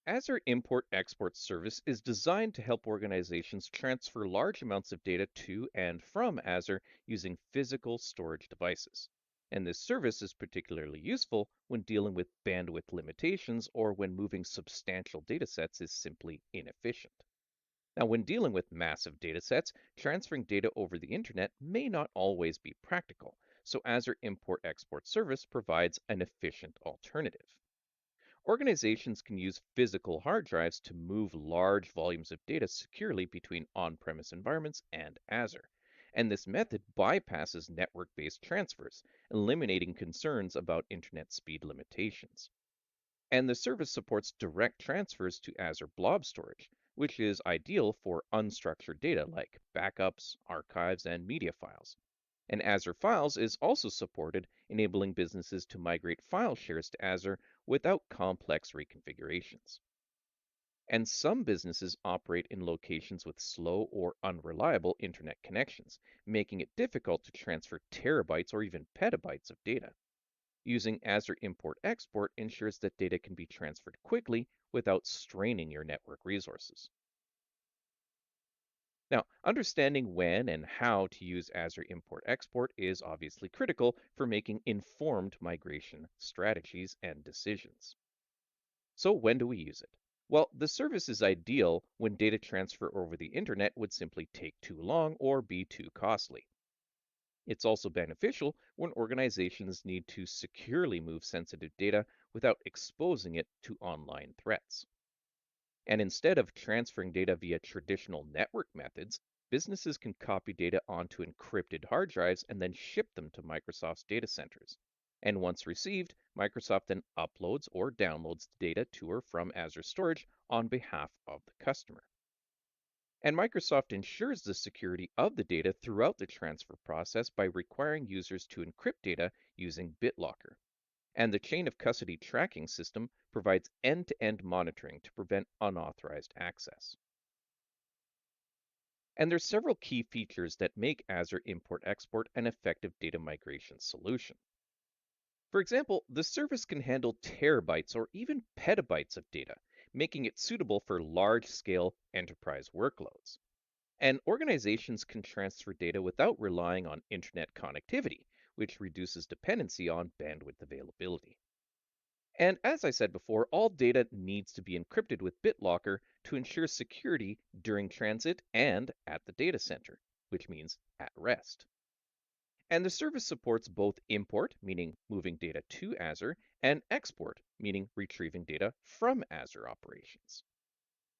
Azure Import-Export service is designed to help organizations transfer large amounts of data to and from Azure using physical storage devices. And this service is particularly useful when dealing with bandwidth limitations or when moving substantial datasets is simply inefficient. Now, when dealing with massive datasets, transferring data over the internet may not always be practical, so Azure Import-Export service provides an efficient alternative. Organizations can use physical hard drives to move large volumes of data securely between on premise environments and Azure. And this method bypasses network based transfers, eliminating concerns about internet speed limitations. And the service supports direct transfers to Azure Blob Storage, which is ideal for unstructured data like backups, archives, and media files. And Azure Files is also supported, enabling businesses to migrate file shares to Azure without complex reconfigurations. And some businesses operate in locations with slow or unreliable internet connections, making it difficult to transfer terabytes or even petabytes of data. Using Azure Import Export ensures that data can be transferred quickly without straining your network resources. Now, understanding when and how to use Azure Import Export is obviously critical for making informed migration strategies and decisions. So, when do we use it? Well, the service is ideal when data transfer over the internet would simply take too long or be too costly. It's also beneficial when organizations need to securely move sensitive data without exposing it to online threats. And instead of transferring data via traditional network methods, businesses can copy data onto encrypted hard drives and then ship them to Microsoft's data centers. And once received, Microsoft then uploads or downloads the data to or from Azure Storage on behalf of the customer. And Microsoft ensures the security of the data throughout the transfer process by requiring users to encrypt data using BitLocker. And the chain of custody tracking system provides end-to-end monitoring to prevent unauthorized access. And there's several key features that make Azure Import-Export an effective data migration solution. For example, the service can handle terabytes or even petabytes of data, making it suitable for large-scale enterprise workloads. And organizations can transfer data without relying on internet connectivity, which reduces dependency on bandwidth availability. And as I said before, all data needs to be encrypted with BitLocker to ensure security during transit and at the data center, which means at rest. And the service supports both import, meaning moving data to Azure, and export, meaning retrieving data from Azure operations.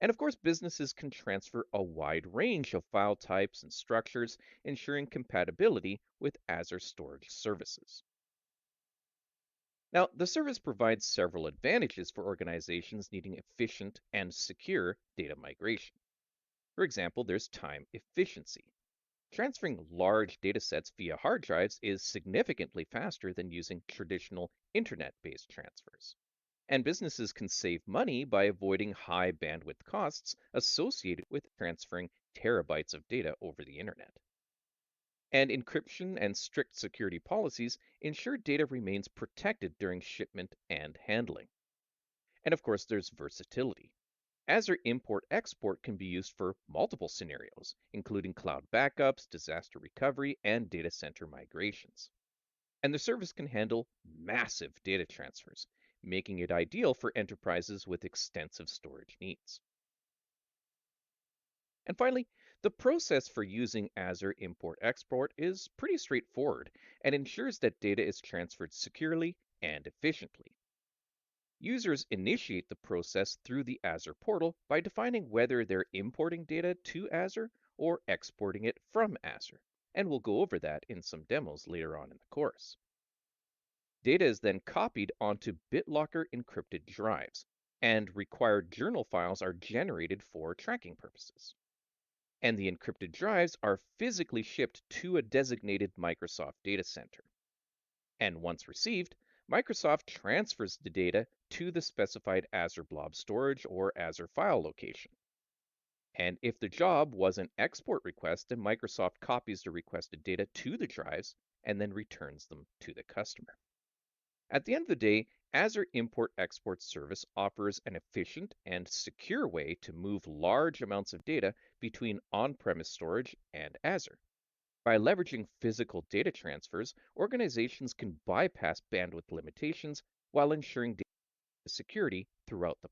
And of course, businesses can transfer a wide range of file types and structures, ensuring compatibility with Azure storage services. Now, the service provides several advantages for organizations needing efficient and secure data migration. For example, there's time efficiency. Transferring large datasets via hard drives is significantly faster than using traditional internet based transfers. And businesses can save money by avoiding high bandwidth costs associated with transferring terabytes of data over the internet. And encryption and strict security policies ensure data remains protected during shipment and handling. And of course, there's versatility. Azure Import Export can be used for multiple scenarios, including cloud backups, disaster recovery, and data center migrations. And the service can handle massive data transfers, making it ideal for enterprises with extensive storage needs. And finally, the process for using Azure Import Export is pretty straightforward and ensures that data is transferred securely and efficiently. Users initiate the process through the Azure portal by defining whether they're importing data to Azure or exporting it from Azure. And we'll go over that in some demos later on in the course. Data is then copied onto BitLocker encrypted drives, and required journal files are generated for tracking purposes. And the encrypted drives are physically shipped to a designated Microsoft data center. And once received, Microsoft transfers the data to the specified Azure Blob Storage or Azure file location. And if the job was an export request, then Microsoft copies the requested data to the drives and then returns them to the customer. At the end of the day, Azure Import-Export Service offers an efficient and secure way to move large amounts of data between on-premise storage and Azure. By leveraging physical data transfers, organizations can bypass bandwidth limitations while ensuring data security throughout the